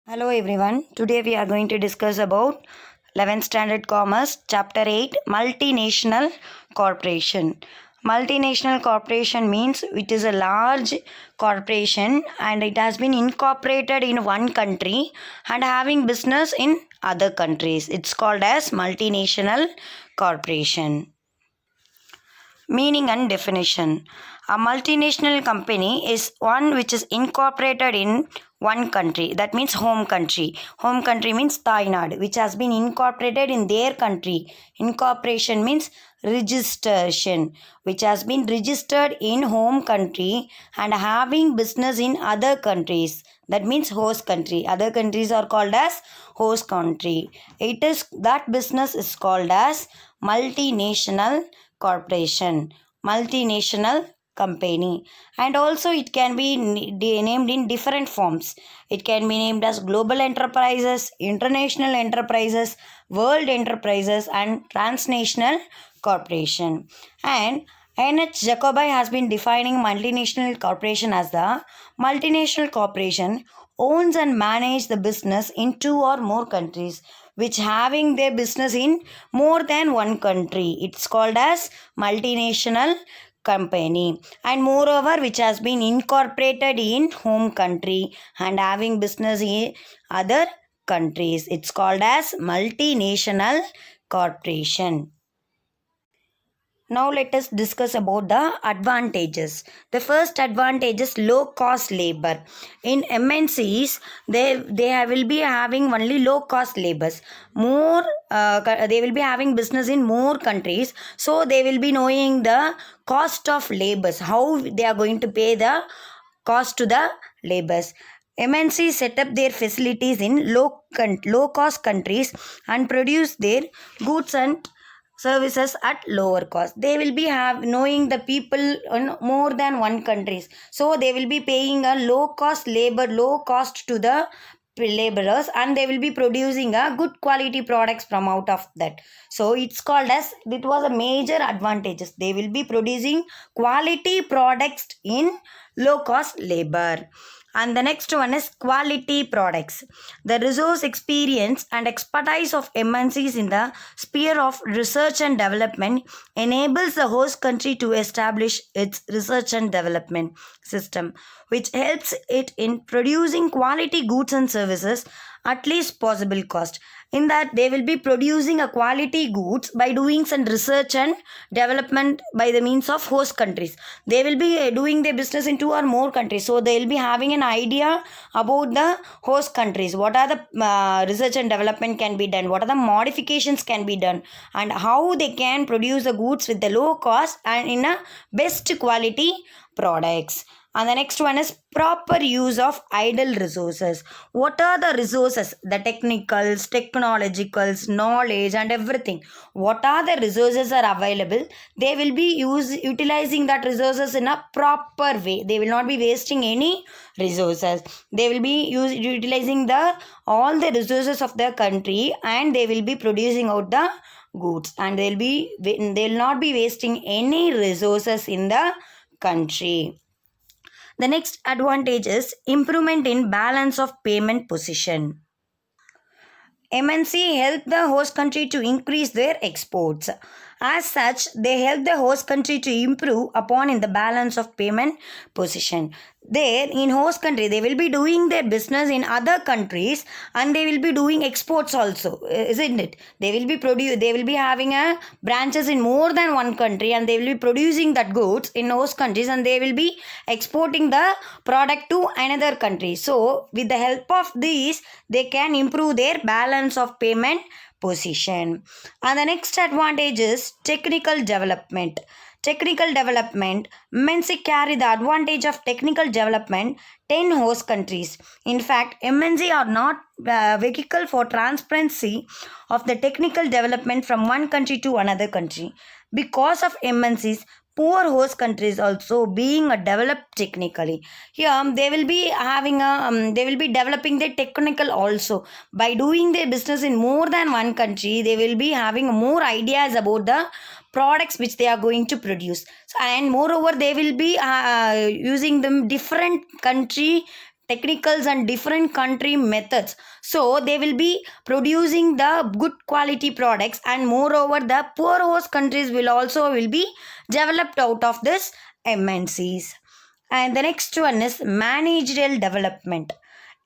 Hello everyone. Today we are going to discuss about 11th Standard Commerce Chapter 8 Multinational Corporation. Multinational corporation means it is a large corporation and it has been incorporated in one country and having business in other countries. It's called as multinational corporation. Meaning and definition. A multinational company is one which is incorporated in one country. That means home country. Home country means Thainad, which has been incorporated in their country. Incorporation means registration, which has been registered in home country and having business in other countries. That means host country. Other countries are called as host country. That business is called as multinational corporation, multinational company. And also it can be named in different forms. It can be named as global enterprises, international enterprises, world enterprises, and transnational corporation. And N.H. Jacobi has been defining multinational corporation as the multinational corporation owns and manage the business in two or more countries which having their business in more than one country. It's called as multinational company, and moreover which has been incorporated in home country and having business in other countries. It's called as multinational corporation. Now let us discuss about the advantages. The first advantage is low cost labor. In MNCs, they will be having only low cost labors. They will be having business in more countries, so they will be knowing the cost of labors, how they are going to pay the cost to the labors. MNCs set up their facilities in low cost countries and produce their goods and services at lower cost. They will be knowing the people in more than one countries, so they will be paying a low cost to the laborers, and they will be producing a good quality products from out of that. So it's called as, it was a major advantages. They will be producing quality products in low cost labor. And the next one is quality products. The resource, experience and expertise of MNCs in the sphere of research and development enables the host country to establish its research and development system, which helps it in producing quality goods and services at least possible cost. In that, they will be producing a quality goods by doing some research and development by the means of host countries. They will be doing their business in two or more countries, so they will be having an idea about the host countries. What are the research and development can be done, what are the modifications can be done, and how they can produce the goods with the low cost and in a best quality products. And the next one is proper use of idle resources. What are the resources? The technicals, technologicals, knowledge and everything. What are the resources are available? They will be utilizing that resources in a proper way. They will not be wasting any resources. They will be utilizing all the resources of the country, and they will be producing out the goods, and they will not be wasting any resources in the country. The next advantage is improvement in balance of payment position. MNC help the host country to increase their exports. As such, they help the host country to improve upon in the balance of payment position. There, in host country, they will be doing their business in other countries, and they will be doing exports also, isn't it? They will be having branches in more than one country, and they will be producing that goods in host countries, and they will be exporting the product to another country. So, with the help of these, they can improve their balance of payment position. And the next advantage is technical development. Technical development means it carry the advantage of technical development 10 host countries. In fact, MNC are not vehicle for transparency of the technical development from one country to another country. Because of MNCs, poor host countries also being developed technically. Here they will be having they will be developing their technical also. By doing their business in more than one country, they will be having more ideas about the products which they are going to produce. And moreover, they will be using them different country technicals and different country methods, so they will be producing the good quality products, and moreover the poor host countries will be developed out of this MNCs. And the next one is managerial development.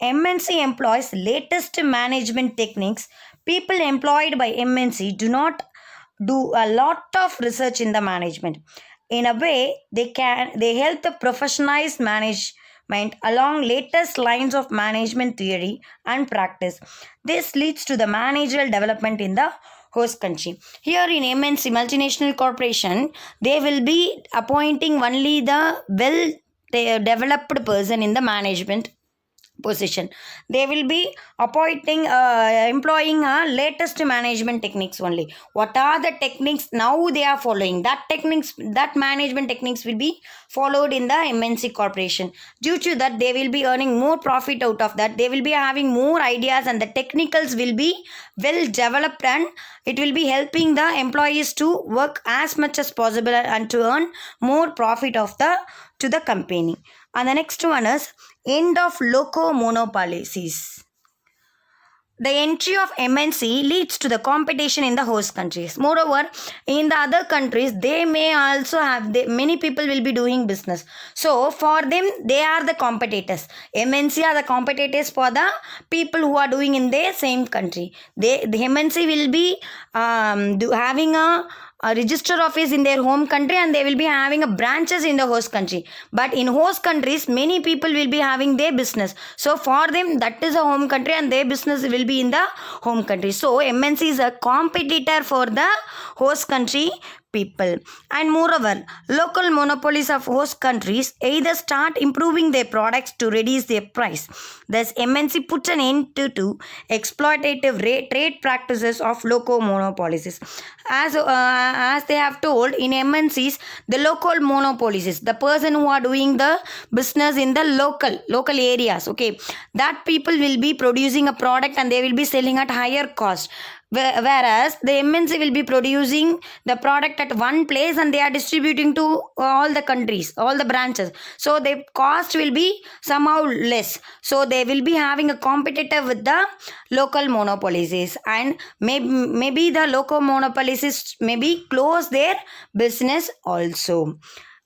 MNC employs latest management techniques. People employed by MNC do not do a lot of research in the management. In a way, they help the professionalized management along latest lines of management theory and practice. This leads to the managerial development in the host country. Here in MNC, multinational corporation, they will be appointing only the well developed person in the management position. They will be appointing employing latest management techniques only. What are the techniques now they are following? That management techniques will be followed in the MNC corporation. Due to that, they will be earning more profit out of that. They will be having more ideas, and the technicals will be well developed, and it will be helping the employees to work as much as possible and to earn more profit to the company. And the next one is end of local monopolies. The entry of MNC leads to the competition in the host countries. Moreover, in the other countries, they may also have, many people will be doing business. So, for them, they are the competitors. MNC are the competitors for the people who are doing in their same country. The MNC will be having a register office in their home country, and they will be having a branches in the host country. But in host countries, many people will be having their business. So for them, that is a home country, and their business will be in the home country. So MNC is a competitor for the host country people. And moreover, local monopolies of host countries either start improving their products to reduce their price. Thus, MNC puts an end to exploitative trade practices of local monopolies. As they have told, in MNCs, the local monopolies, the person who are doing the business in the local areas, okay, that people will be producing a product and they will be selling at higher cost. Whereas the MNC will be producing the product at one place and they are distributing to all the countries, all the branches. So the cost will be somehow less. So they will be having a competitor with the local monopolies, and maybe the local monopolies maybe close their business also.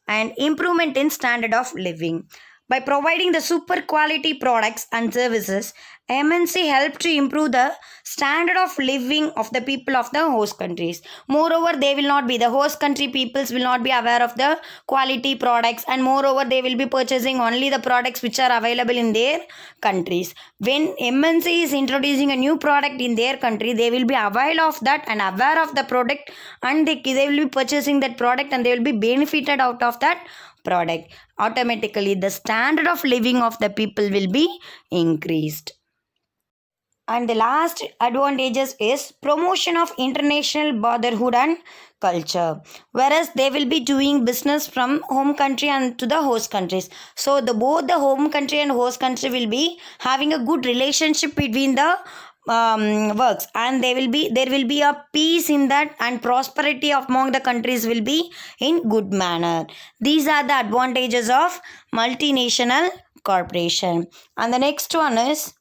And improvement in standard of living. By providing the super quality products and services, MNC help to improve the standard of living of the people of the host countries. Moreover, the host country peoples will not be aware of the quality products, and moreover, they will be purchasing only the products which are available in their countries. When MNC is introducing a new product in their country, they will be aware of that and aware of the product, and they will be purchasing that product, and they will be benefited out of that product. Automatically, the standard of living of the people will be increased. And the last advantages is promotion of international brotherhood and culture. Whereas they will be doing business from home country and to the host countries. So both the home country and host country will be having a good relationship between the works, and there will be a peace in that, and prosperity among the countries will be in good manner. These are the advantages of multinational corporation. And the next one is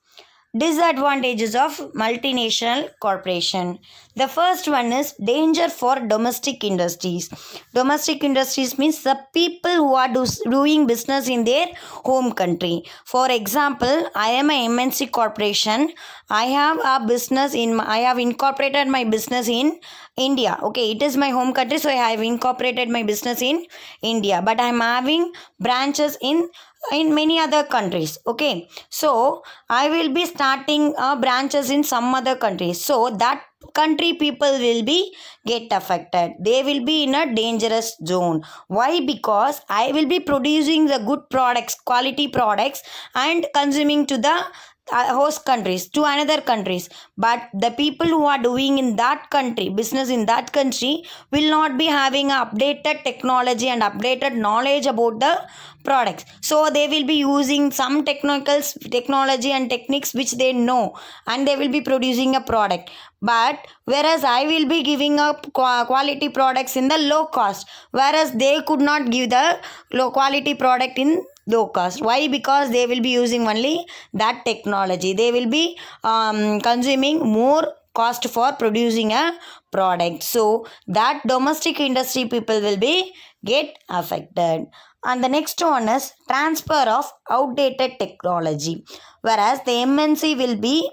disadvantages of multinational corporation. The first one is danger for domestic industries. Domestic industries means the people who are doing business in their home country. For example, I am a MNC corporation. I have incorporated my business in India. Okay, it is my home country, so I have incorporated my business in India. But I am having branches in many other countries. Okay, so I will be starting branches in some other countries. So that country people will be get affected. They will be in a dangerous zone. Why? Because I will be producing the good products, quality products, and consuming to the host countries, to another countries, but the people who are doing in that country, business in that country, will not be having updated technology and updated knowledge about the products. So they will be using some technology and techniques which they know, and they will be producing a product. but whereas I will be giving up quality products in the low cost, whereas they could not give the low quality product in low cost. Why? Because they will be using only that technology. They will be consuming more cost for producing a product, so that domestic industry people will be get affected. And the next one is transfer of outdated technology, whereas the MNC will be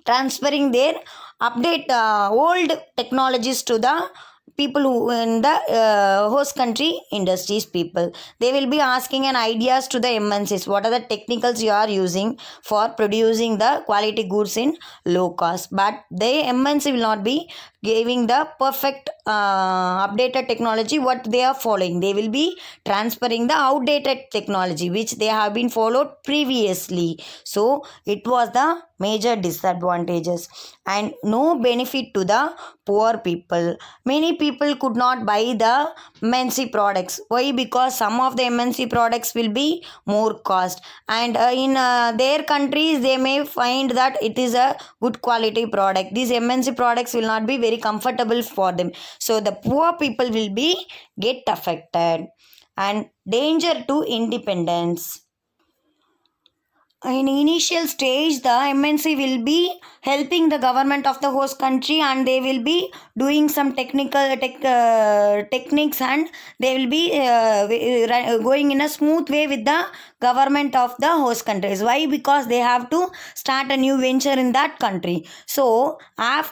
transferring their old technologies to the people who in the host country industries people. They will be asking an ideas to the MNCs, what are the technicals you are using for producing the quality goods in low cost, but the MNC will not be giving the perfect updated technology what they are following. They will be transferring the outdated technology which they have been followed previously. So it was the major disadvantages and no benefit to the poor people. Many people could not buy the MNC products. Why? Because some of the MNC products will be more cost, and in their countries they may find that it is a good quality product. These MNC products will not be very comfortable for them, so the poor people will be get affected. And danger to independence. In initial stage, the MNC will be helping the government of the host country, and they will be doing some techniques, and they will be going in a smooth way with the government of the host countries. Why? Because they have to start a new venture in that country. So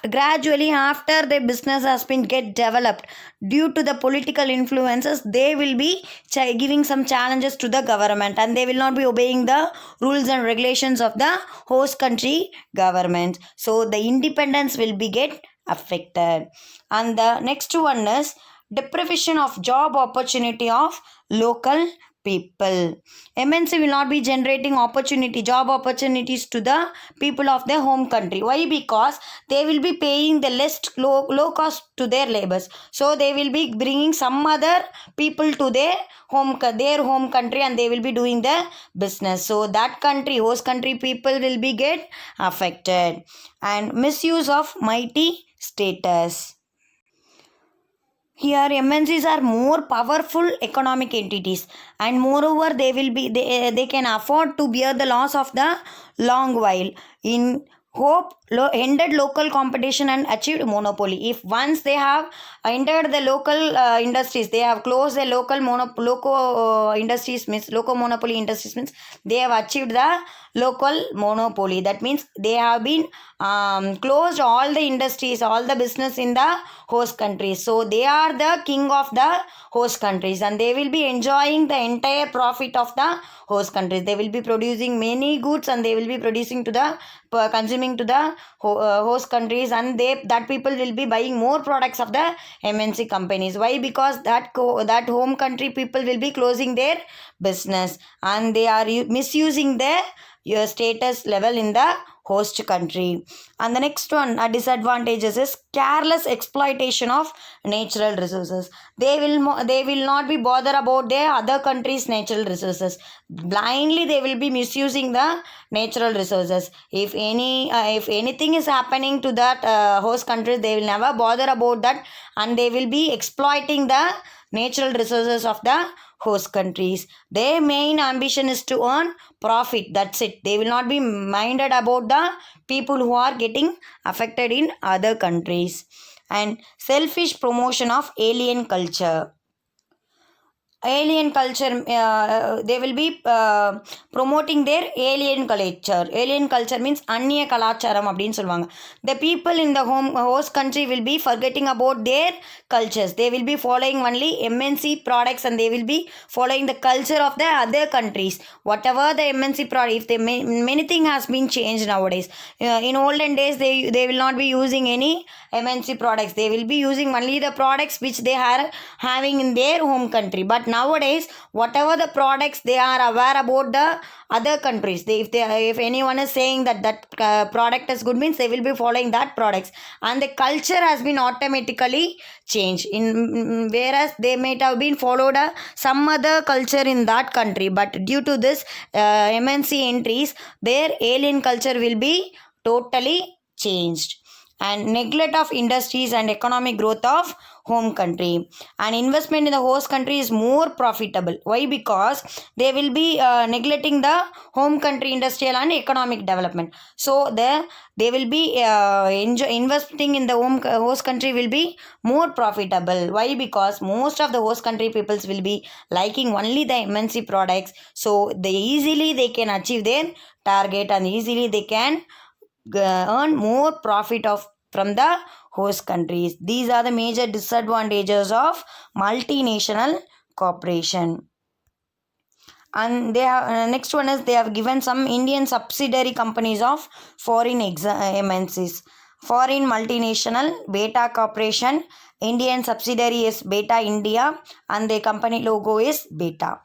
gradually after the business has been get developed, due to the political influences, they will be giving some challenges to the government, and they will not be obeying the rules and regulations of the host country government. So the independence will be get affected. And the next one is deprivation of job opportunity of local people. MNC will not be generating job opportunities to the people of their home country. Why? Because they will be paying the low cost to their labors. So they will be bringing some other people to their home country, and they will be doing the business. So that host country people will be get affected. And misuse of mighty status. Here MNCs are more powerful economic entities, and moreover they can afford to bear the loss of the long while in hope ended local competition and achieved monopoly. If once they have entered the local industries, they have closed the local industries means local monopoly industries means they have achieved the local monopoly. That means they have been closed all the industries, all the business in the host countries. So they are the king of the host countries, and they will be enjoying the entire profit of the host countries. They will be producing many goods, and they will be producing to the consuming to the host countries, and that people will be buying more products of the MNC companies. Why? Because that home country people will be closing their business, and they are misusing their status level in the host country. And the next one, disadvantages is careless exploitation of natural resources. They will not be bother about their other countries' natural resources. Blindly they will be misusing the natural resources. If anything is happening to that host country, they will never bother about that, and they will be exploiting the natural resources of the host countries. Their main ambition is to earn profit. That's it. They will not be minded about the people who are getting affected in other countries. And selfish promotion of alien culture. They will be promoting their alien culture means அந்நிய கலாச்சாரம் அப்படின்னு சொல்லுவாங்க. The people in the host country will be forgetting about their cultures. They will be following only MNC products, and they will be following the culture of the other countries. Whatever the MNC product, if many things has been changed nowadays. In olden days they will not be using any MNC products. They will be using only the products which they are having in their home country. But nowadays whatever the products, they are aware about the other countries. If anyone is saying that product is good means they will be following that products, and the culture has been automatically changed whereas they might have been followed some other culture in that country, but due to this MNC entries, their alien culture will be totally changed. and neglect of industries and economic growth of home country. And investment in the host country is more profitable. Why? Because they will be neglecting the home country industrial and economic development. So they will be investing in the host country will be more profitable. Why? Because most of the host country peoples will be liking only the MNC products, so they can achieve their target and easily they can earn more profit from the host countries. These are the major disadvantages of multinational corporation. And they have next one is they have given some Indian subsidiary companies of foreign MNCs. Foreign multinational Beta Corporation, Indian subsidiary is Beta India and the company logo is Beta.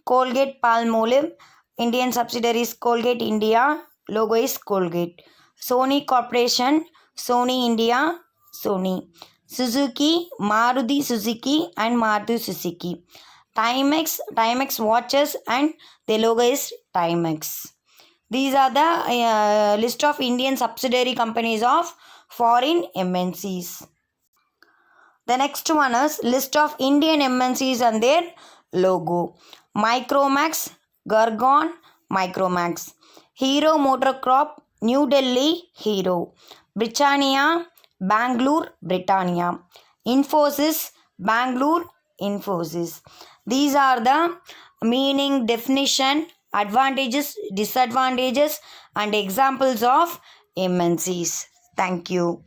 Colgate Palmolive, Indian subsidiary is Colgate India, logo is Colgate. Sony Corporation, Sony India, Sony. Suzuki, Maruti Suzuki and Maruti Suzuki. Timex watches and the logo is Timex. These are the list of Indian subsidiary companies of foreign MNCs. The next one is list of Indian MNCs and their logo. Micromax, Gurgaon, Micromax. Hero Motorcorp, New Delhi, Hero. Britannia, Bangalore, Britannia. Infosys, Bangalore, Infosys. These are the meaning, definition, advantages, disadvantages and examples of MNCs. Thank you.